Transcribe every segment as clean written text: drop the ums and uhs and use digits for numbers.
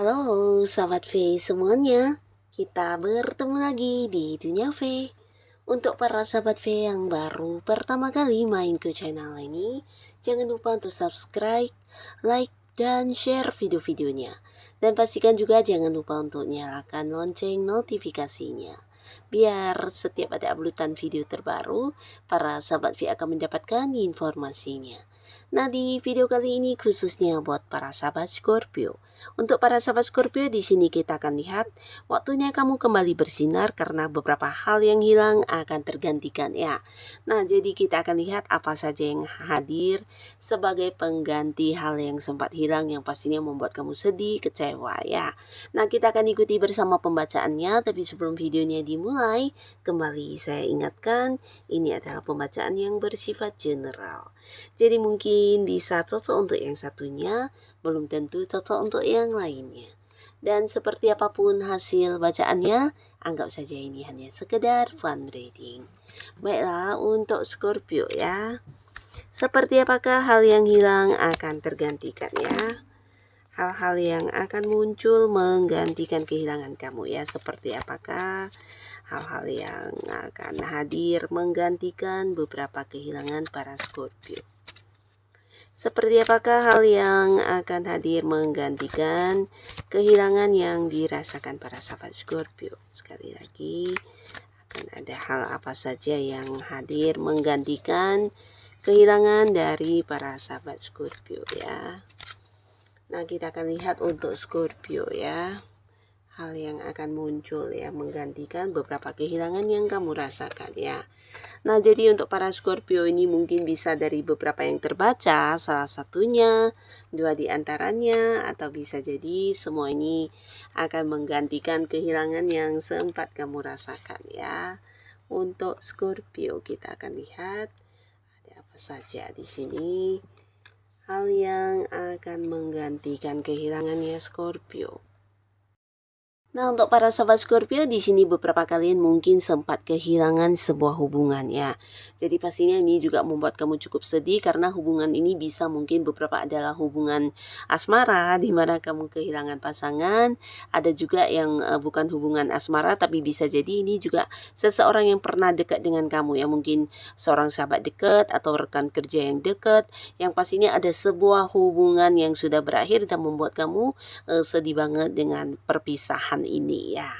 Halo sahabat V semuanya, kita bertemu lagi di Dunia V. Untuk para sahabat V yang baru pertama kali main ke channel ini, jangan lupa untuk subscribe, like, dan share video-videonya. Dan pastikan juga jangan lupa untuk nyalakan lonceng notifikasinya. Biar setiap ada uploadan video terbaru, para sahabat V akan mendapatkan informasinya. Nah, di video kali ini khususnya buat para sahabat Scorpio. Untuk para sahabat Scorpio, di sini kita akan lihat waktunya kamu kembali bersinar karena beberapa hal yang hilang akan tergantikan ya. Nah, jadi kita akan lihat apa saja yang hadir sebagai pengganti hal yang sempat hilang yang pastinya membuat kamu sedih, kecewa ya. Nah, kita akan ikuti bersama pembacaannya, tapi sebelum videonya dimulai, kembali saya ingatkan, ini adalah pembacaan yang bersifat general. Jadi mungkin bisa cocok untuk yang satunya, belum tentu cocok untuk yang lainnya. Dan seperti apapun hasil bacaannya, anggap saja ini hanya sekedar fun reading. Baiklah, untuk Scorpio ya. Seperti apakah hal yang hilang akan tergantikan ya? Hal-hal yang akan muncul menggantikan kehilangan kamu ya. Seperti apakah hal-hal yang akan hadir menggantikan beberapa kehilangan para Scorpio? Seperti apakah hal yang akan hadir menggantikan kehilangan yang dirasakan para sahabat Scorpio? Sekali lagi, akan ada hal apa saja yang hadir menggantikan kehilangan dari para sahabat Scorpio ya. Nah, kita akan lihat untuk Scorpio ya. Hal yang akan muncul ya menggantikan beberapa kehilangan yang kamu rasakan ya. Nah, jadi untuk para Scorpio ini mungkin bisa dari beberapa yang terbaca, salah satunya, dua di antaranya, atau bisa jadi semua ini akan menggantikan kehilangan yang sempat kamu rasakan ya. Untuk Scorpio kita akan lihat ada apa saja di sini. Hal yang akan menggantikan kehilangannya Scorpio. Nah, untuk para sahabat Scorpio di sini beberapa kalian mungkin sempat kehilangan sebuah hubungan ya. Jadi pastinya ini juga membuat kamu cukup sedih karena hubungan ini bisa mungkin beberapa adalah hubungan asmara di mana kamu kehilangan pasangan, ada juga yang bukan hubungan asmara tapi bisa jadi ini juga seseorang yang pernah dekat dengan kamu ya, mungkin seorang sahabat dekat atau rekan kerja yang dekat, yang pastinya ada sebuah hubungan yang sudah berakhir dan membuat kamu sedih banget dengan perpisahan ini ya.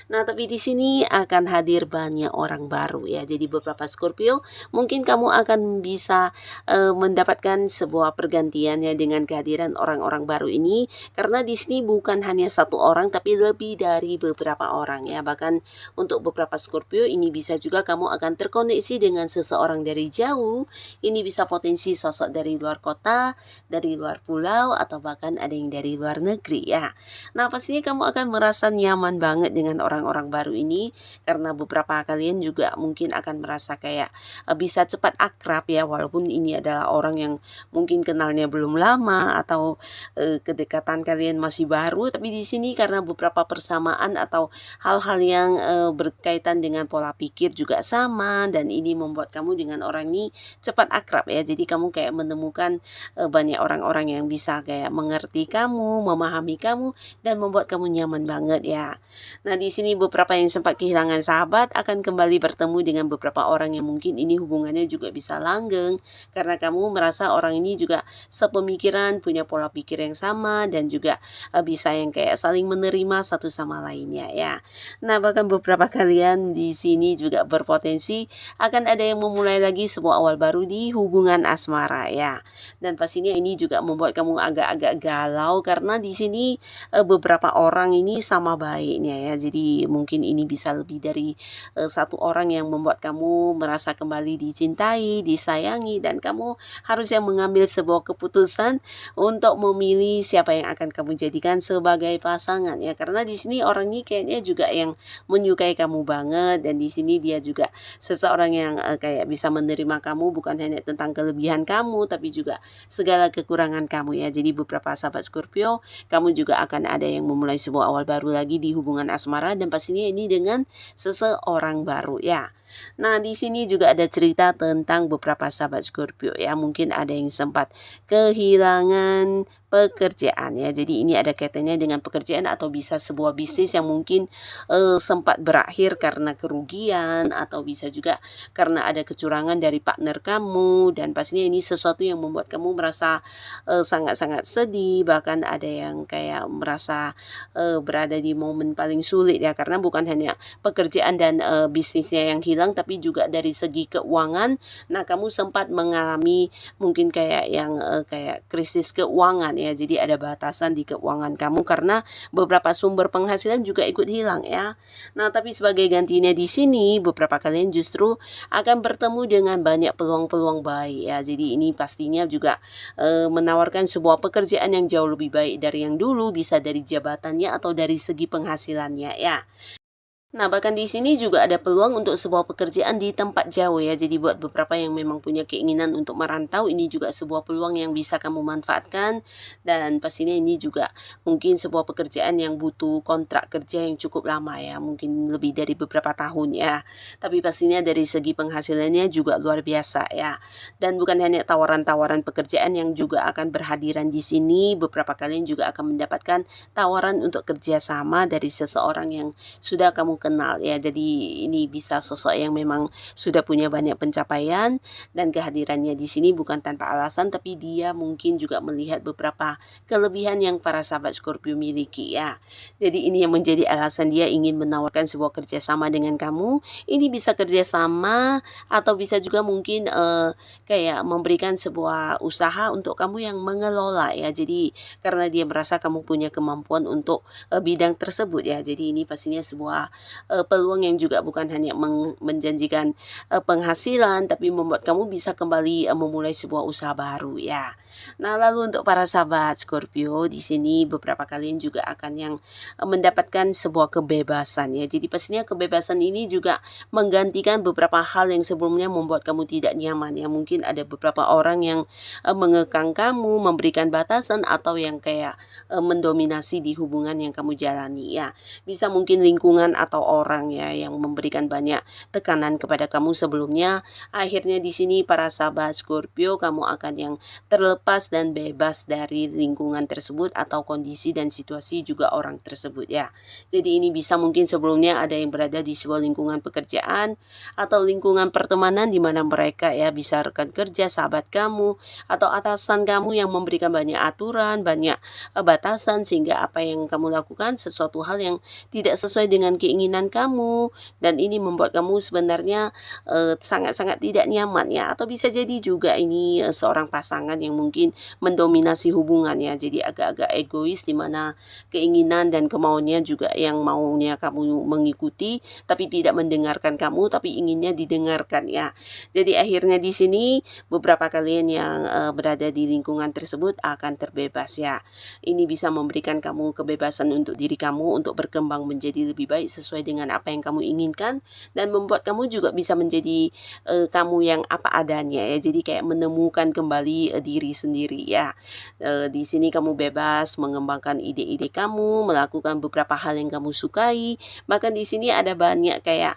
Nah, tapi di sini akan hadir banyak orang baru ya. Jadi beberapa Scorpio mungkin kamu akan bisa mendapatkan sebuah pergantian ya dengan kehadiran orang-orang baru ini, karena di sini bukan hanya satu orang tapi lebih dari beberapa orang ya. Bahkan untuk beberapa Scorpio ini bisa juga kamu akan terkoneksi dengan seseorang dari jauh. Ini bisa potensi sosok dari luar kota, dari luar pulau, atau bahkan ada yang dari luar negeri ya. Nah, pastinya kamu akan merasa nyaman banget dengan orang-orang baru ini karena beberapa kalian juga mungkin akan merasa kayak bisa cepat akrab ya, walaupun ini adalah orang yang mungkin kenalnya belum lama atau kedekatan kalian masih baru, tapi di sini karena beberapa persamaan atau hal-hal yang berkaitan dengan pola pikir juga sama, dan ini membuat kamu dengan orang ini cepat akrab ya. Jadi kamu kayak menemukan banyak orang-orang yang bisa kayak mengerti kamu, memahami kamu, dan membuat kamu nyaman banget ya. Nah, di sini beberapa yang sempat kehilangan sahabat akan kembali bertemu dengan beberapa orang yang mungkin ini hubungannya juga bisa langgeng karena kamu merasa orang ini juga sepemikiran, punya pola pikir yang sama, dan juga bisa yang kayak saling menerima satu sama lainnya ya. Nah, bahkan beberapa kalian di sini juga berpotensi akan ada yang memulai lagi sebuah awal baru di hubungan asmara ya. Dan pastinya ini juga membuat kamu agak-agak galau karena di sini beberapa orang ini sama baiknya ya. Jadi jadi mungkin ini bisa lebih dari satu orang yang membuat kamu merasa kembali dicintai, disayangi, dan kamu harus yang mengambil sebuah keputusan untuk memilih siapa yang akan kamu jadikan sebagai pasangan ya. Karena di sini orang ini kayaknya juga yang menyukai kamu banget, dan di sini dia juga seseorang yang kayak bisa menerima kamu bukan hanya tentang kelebihan kamu tapi juga segala kekurangan kamu ya. Jadi beberapa sahabat Scorpio, kamu juga akan ada yang memulai sebuah awal baru lagi di hubungan asmara, dan pastinya ini dengan seseorang baru ya. Nah, di sini juga ada cerita tentang beberapa sahabat Scorpio ya. Mungkin ada yang sempat kehilangan pekerjaan ya. Jadi ini ada kaitannya dengan pekerjaan atau bisa sebuah bisnis yang mungkin sempat berakhir karena kerugian, atau bisa juga karena ada kecurangan dari partner kamu, dan pastinya ini sesuatu yang membuat kamu merasa sangat-sangat sedih, bahkan ada yang kayak merasa berada di momen paling sulit ya, karena bukan hanya pekerjaan dan bisnisnya yang hilang tapi juga dari segi keuangan. Nah, kamu sempat mengalami mungkin kayak yang kayak krisis keuangan ya. Jadi ada batasan di keuangan kamu karena beberapa sumber penghasilan juga ikut hilang ya. Nah, tapi sebagai gantinya di sini beberapa kalian justru akan bertemu dengan banyak peluang-peluang baik ya. Jadi ini pastinya juga menawarkan sebuah pekerjaan yang jauh lebih baik dari yang dulu, bisa dari jabatannya atau dari segi penghasilannya ya. Nah, bahkan di sini juga ada peluang untuk sebuah pekerjaan di tempat jauh ya. Jadi buat beberapa yang memang punya keinginan untuk merantau, ini juga sebuah peluang yang bisa kamu manfaatkan, dan pastinya ini juga mungkin sebuah pekerjaan yang butuh kontrak kerja yang cukup lama ya, mungkin lebih dari beberapa tahun ya. Tapi pastinya dari segi penghasilannya juga luar biasa ya. Dan bukan hanya tawaran-tawaran pekerjaan yang juga akan berhadiran di sini, beberapa kalian juga akan mendapatkan tawaran untuk kerjasama dari seseorang yang sudah kamu kenal ya. Jadi ini bisa sosok yang memang sudah punya banyak pencapaian, dan kehadirannya di sini bukan tanpa alasan, tapi dia mungkin juga melihat beberapa kelebihan yang para sahabat Scorpio miliki ya. Jadi ini yang menjadi alasan dia ingin menawarkan sebuah kerjasama dengan kamu. Ini bisa kerjasama atau bisa juga mungkin kayak memberikan sebuah usaha untuk kamu yang mengelola ya. Jadi karena dia merasa kamu punya kemampuan untuk bidang tersebut ya. Jadi ini pastinya sebuah peluang yang juga bukan hanya menjanjikan penghasilan, tapi membuat kamu bisa kembali memulai sebuah usaha baru ya. Nah, lalu untuk para sahabat Scorpio, di sini beberapa kalian juga akan yang mendapatkan sebuah kebebasan ya. Jadi pastinya kebebasan ini juga menggantikan beberapa hal yang sebelumnya membuat kamu tidak nyaman ya. Mungkin ada beberapa orang yang mengekang kamu, memberikan batasan, atau yang kayak mendominasi di hubungan yang kamu jalani ya. Bisa mungkin lingkungan atau orang ya yang memberikan banyak tekanan kepada kamu sebelumnya. Akhirnya di sini para sahabat Scorpio, kamu akan yang terlepas dan bebas dari lingkungan tersebut atau kondisi dan situasi juga orang tersebut ya. Jadi ini bisa mungkin sebelumnya ada yang berada di sebuah lingkungan pekerjaan atau lingkungan pertemanan di mana mereka ya bisa rekan kerja, sahabat kamu, atau atasan kamu yang memberikan banyak aturan, banyak batasan, sehingga apa yang kamu lakukan sesuatu hal yang tidak sesuai dengan keinginan kamu, dan ini membuat kamu sebenarnya sangat-sangat tidak nyaman ya. Atau bisa jadi juga ini seorang pasangan yang mungkin mendominasi hubungan ya. Jadi agak-agak egois, di mana keinginan dan kemauannya juga yang maunya kamu mengikuti tapi tidak mendengarkan kamu, tapi inginnya didengarkan ya. Jadi akhirnya di sini beberapa kalian yang berada di lingkungan tersebut akan terbebas ya. Ini bisa memberikan kamu kebebasan untuk diri kamu untuk berkembang menjadi lebih baik sesuai dengan apa yang kamu inginkan, dan membuat kamu juga bisa menjadi kamu yang apa adanya ya. Jadi kayak menemukan kembali diri sendiri ya. Di sini kamu bebas mengembangkan ide-ide kamu, melakukan beberapa hal yang kamu sukai. Bahkan di sini ada banyak kayak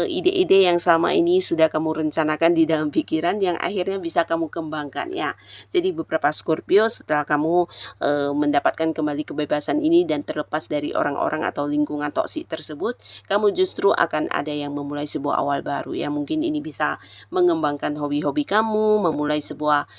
ide-ide yang selama ini sudah kamu rencanakan di dalam pikiran yang akhirnya bisa kamu kembangkan ya. Jadi beberapa Scorpio, setelah kamu mendapatkan kembali kebebasan ini dan terlepas dari orang-orang atau lingkungan toksik tersebut, kamu justru akan ada yang memulai sebuah awal baru ya. Mungkin ini bisa mengembangkan hobi-hobi kamu, memulai sebuah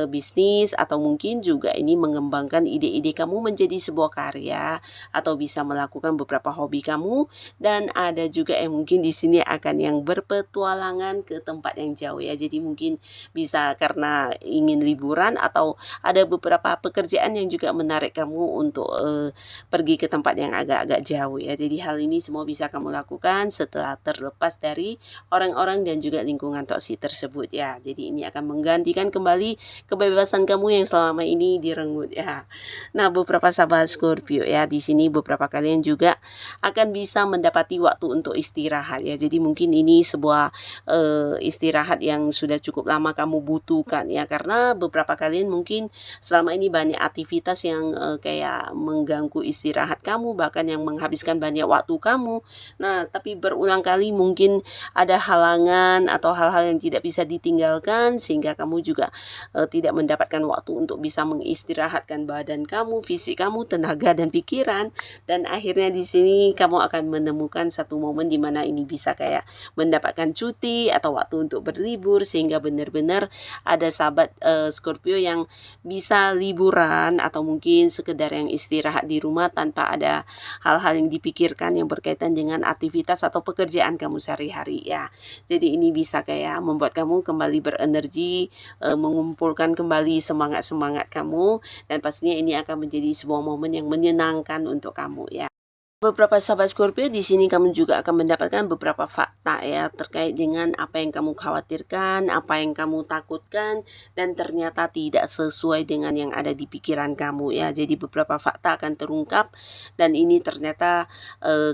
bisnis, atau mungkin juga ini mengembangkan ide-ide kamu menjadi sebuah karya, atau bisa melakukan beberapa hobi kamu. Dan ada juga yang mungkin di sini akan yang berpetualangan ke tempat yang jauh ya. Jadi mungkin bisa karena ingin liburan, atau ada beberapa pekerjaan yang juga menarik kamu untuk pergi ke tempat yang agak-agak jauh ya. Jadi hal ini semua bisa kamu lakukan setelah terlepas dari orang-orang dan juga lingkungan toksik tersebut ya. Jadi ini akan menggantikan kembali kebebasan kamu yang selama ini direnggut ya. Nah, beberapa sahabat Scorpio ya, di sini beberapa kalian juga akan bisa mendapati waktu untuk istirahat ya. Jadi mungkin ini sebuah istirahat yang sudah cukup lama kamu butuhkan ya, karena beberapa kalian mungkin selama ini banyak aktivitas yang kayak mengganggu istirahat kamu, bahkan yang menghabiskan banyak waktu kamu. Nah, tapi berulang kali mungkin ada halangan atau hal-hal yang tidak bisa ditinggalkan sehingga kamu juga tidak mendapatkan waktu untuk bisa mengistirahatkan badan kamu, fisik kamu, tenaga dan pikiran. Dan akhirnya di sini kamu akan menemukan satu momen di mana ini bisa kayak mendapatkan cuti atau waktu untuk berlibur, sehingga benar-benar ada sahabat Scorpio yang bisa liburan atau mungkin sekedar yang istirahat di rumah tanpa ada hal-hal yang dipikirkan yang berkaitan dengan aktivitas atau pekerjaan kamu sehari-hari ya. Jadi ini bisa kayak membuat kamu kembali berenergi, mengumpulkan kembali semangat-semangat kamu, dan pastinya ini akan menjadi sebuah momen yang menyenangkan untuk kamu ya. Beberapa sahabat Scorpio, di sini kamu juga akan mendapatkan beberapa fakta ya terkait dengan apa yang kamu khawatirkan, apa yang kamu takutkan, dan ternyata tidak sesuai dengan yang ada di pikiran kamu ya. Jadi beberapa fakta akan terungkap dan ini ternyata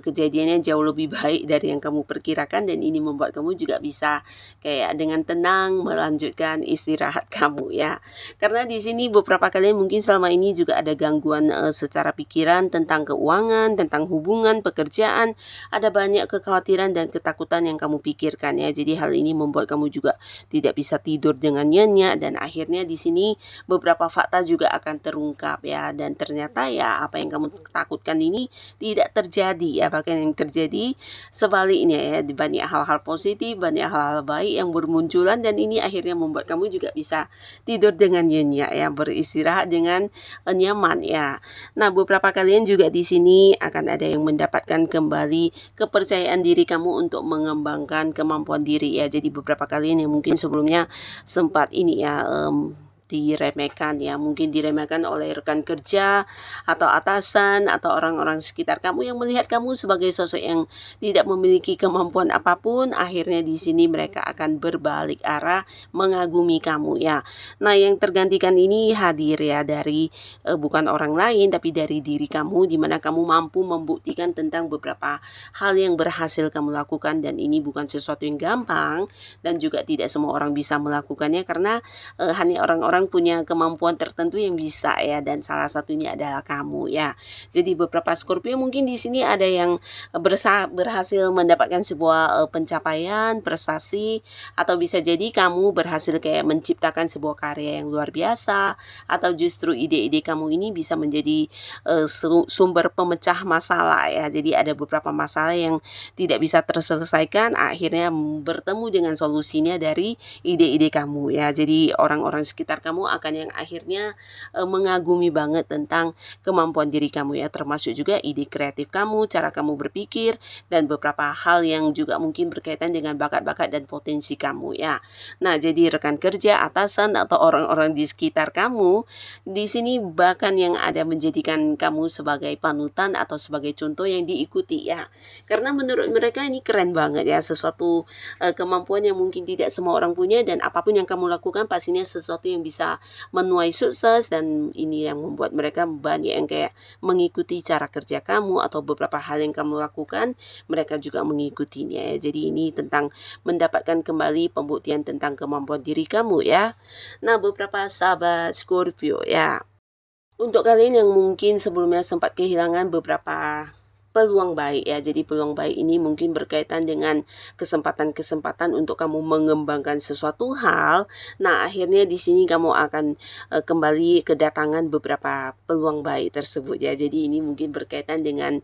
kejadiannya jauh lebih baik dari yang kamu perkirakan, dan ini membuat kamu juga bisa kayak dengan tenang melanjutkan istirahat kamu ya. Karena di sini beberapa kalian mungkin selama ini juga ada gangguan secara pikiran tentang keuangan, tentang hubungan, pekerjaan, ada banyak kekhawatiran dan ketakutan yang kamu pikirkan ya. Jadi hal ini membuat kamu juga tidak bisa tidur dengan nyenyak, dan akhirnya di sini beberapa fakta juga akan terungkap ya, dan ternyata ya apa yang kamu takutkan ini tidak terjadi ya, bahkan yang terjadi sebaliknya ya, banyak hal-hal positif, banyak hal-hal baik yang bermunculan, dan ini akhirnya membuat kamu juga bisa tidur dengan nyenyak ya, beristirahat dengan nyaman ya. Nah, beberapa kalian juga di sini akan ada yang mendapatkan kembali kepercayaan diri kamu untuk mengembangkan kemampuan diri ya. Jadi beberapa kalian yang mungkin sebelumnya sempat ini ya diremehkan ya, mungkin diremehkan oleh rekan kerja atau atasan atau orang-orang sekitar kamu yang melihat kamu sebagai sosok yang tidak memiliki kemampuan apapun. Akhirnya di sini mereka akan berbalik arah mengagumi kamu ya. Nah, yang tergantikan ini hadir ya dari bukan orang lain tapi dari diri kamu, di mana kamu mampu membuktikan tentang beberapa hal yang berhasil kamu lakukan, dan ini bukan sesuatu yang gampang dan juga tidak semua orang bisa melakukannya, karena hanya orang-orang punya kemampuan tertentu yang bisa ya, dan salah satunya adalah kamu ya. Jadi beberapa Scorpio mungkin di sini ada yang berhasil mendapatkan sebuah pencapaian, prestasi, atau bisa jadi kamu berhasil kayak menciptakan sebuah karya yang luar biasa, atau justru ide-ide kamu ini bisa menjadi sumber pemecah masalah ya. Jadi ada beberapa masalah yang tidak bisa terselesaikan, akhirnya bertemu dengan solusinya dari ide-ide kamu ya. Jadi orang-orang sekitar kamu akan yang akhirnya mengagumi banget tentang kemampuan diri kamu ya, termasuk juga ide kreatif kamu, cara kamu berpikir, dan beberapa hal yang juga mungkin berkaitan dengan bakat-bakat dan potensi kamu ya. Nah, jadi rekan kerja, atasan, atau orang-orang di sekitar kamu di sini bahkan yang ada menjadikan kamu sebagai panutan atau sebagai contoh yang diikuti ya. Karena menurut mereka ini keren banget ya, sesuatu kemampuan yang mungkin tidak semua orang punya, dan apapun yang kamu lakukan pastinya sesuatu yang bisa menuai sukses, dan ini yang membuat mereka banyak yang kayak mengikuti cara kerja kamu atau beberapa hal yang kamu lakukan, mereka juga mengikutinya ya. Jadi ini tentang mendapatkan kembali pembuktian tentang kemampuan diri kamu ya. Nah, beberapa sahabat Scorpio ya, untuk kalian yang mungkin sebelumnya sempat kehilangan beberapa peluang baik ya. Jadi peluang baik ini mungkin berkaitan dengan kesempatan-kesempatan untuk kamu mengembangkan sesuatu hal. Nah, akhirnya di sini kamu akan kembali kedatangan beberapa peluang baik tersebut ya. Jadi ini mungkin berkaitan dengan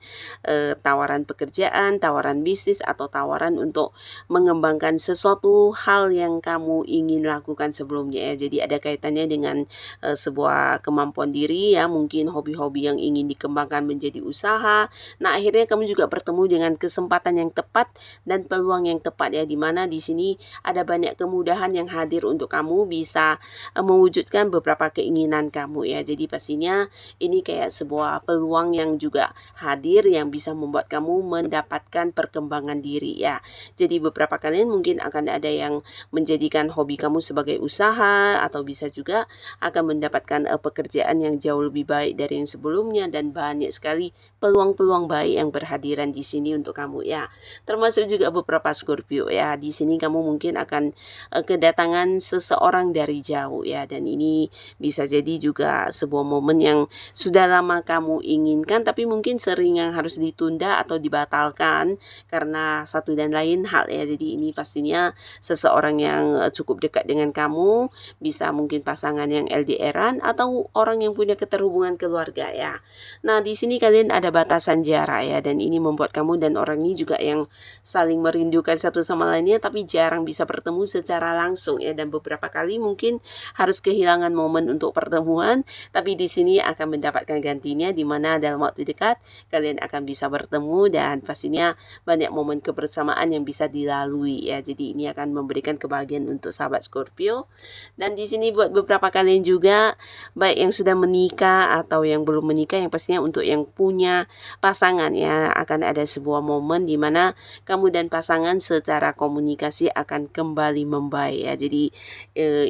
tawaran pekerjaan, tawaran bisnis, atau tawaran untuk mengembangkan sesuatu hal yang kamu ingin lakukan sebelumnya ya. Jadi ada kaitannya dengan sebuah kemampuan diri ya, mungkin hobi-hobi yang ingin dikembangkan menjadi usaha. Nah, akhirnya kamu juga bertemu dengan kesempatan yang tepat dan peluang yang tepat ya, dimana di sini ada banyak kemudahan yang hadir untuk kamu bisa mewujudkan beberapa keinginan kamu ya. Jadi pastinya ini kayak sebuah peluang yang juga hadir yang bisa membuat kamu mendapatkan perkembangan diri ya. Jadi beberapa kalian mungkin akan ada yang menjadikan hobi kamu sebagai usaha, atau bisa juga akan mendapatkan pekerjaan yang jauh lebih baik dari yang sebelumnya, dan banyak sekali peluang-peluang baik yang berhadiran di sini untuk kamu ya. Termasuk juga beberapa Scorpio ya. Di sini kamu mungkin akan kedatangan seseorang dari jauh ya, dan ini bisa jadi juga sebuah momen yang sudah lama kamu inginkan tapi mungkin sering yang harus ditunda atau dibatalkan karena satu dan lain hal ya. Jadi ini pastinya seseorang yang cukup dekat dengan kamu, bisa mungkin pasangan yang LDR-an atau orang yang punya keterhubungan keluarga ya. Nah, di sini kalian ada batasan jarak ya, dan ini membuat kamu dan orang ini juga yang saling merindukan satu sama lainnya tapi jarang bisa bertemu secara langsung ya, dan beberapa kali mungkin harus kehilangan momen untuk pertemuan, tapi di sini akan mendapatkan gantinya di mana dalam waktu dekat kalian akan bisa bertemu dan pastinya banyak momen kebersamaan yang bisa dilalui ya. Jadi ini akan memberikan kebahagiaan untuk sahabat Scorpio. Dan di sini buat beberapa kalian juga, baik yang sudah menikah atau yang belum menikah, yang pastinya untuk yang punya pasangan ya, akan ada sebuah momen di mana kamu dan pasangan secara komunikasi akan kembali membaik ya. Jadi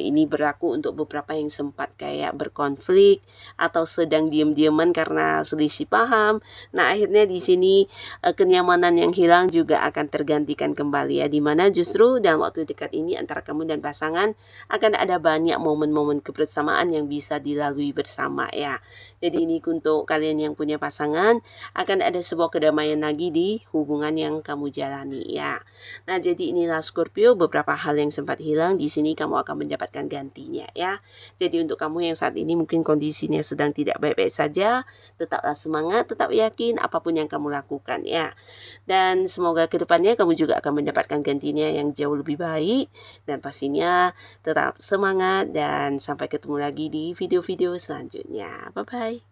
ini berlaku untuk beberapa yang sempat kayak berkonflik atau sedang diam-diaman karena selisih paham. Nah, akhirnya di sini kenyamanan yang hilang juga akan tergantikan kembali ya, dimana justru dalam waktu dekat ini antara kamu dan pasangan akan ada banyak momen-momen kebersamaan yang bisa dilalui bersama ya. Jadi ini untuk kalian yang punya pasangan, akan ada sebuah kedamaian lagi di hubungan yang kamu jalani ya. Nah, jadi inilah Scorpio beberapa hal yang sempat hilang, di sini kamu akan mendapatkan gantinya ya. Jadi untuk kamu yang saat ini mungkin kondisinya sedang tidak baik-baik saja, tetaplah semangat, tetap yakin apapun yang kamu lakukan ya. Dan semoga kedepannya kamu juga akan mendapatkan gantinya yang jauh lebih baik, dan pastinya tetap semangat dan sampai ketemu lagi di video-video selanjutnya. Bye-bye.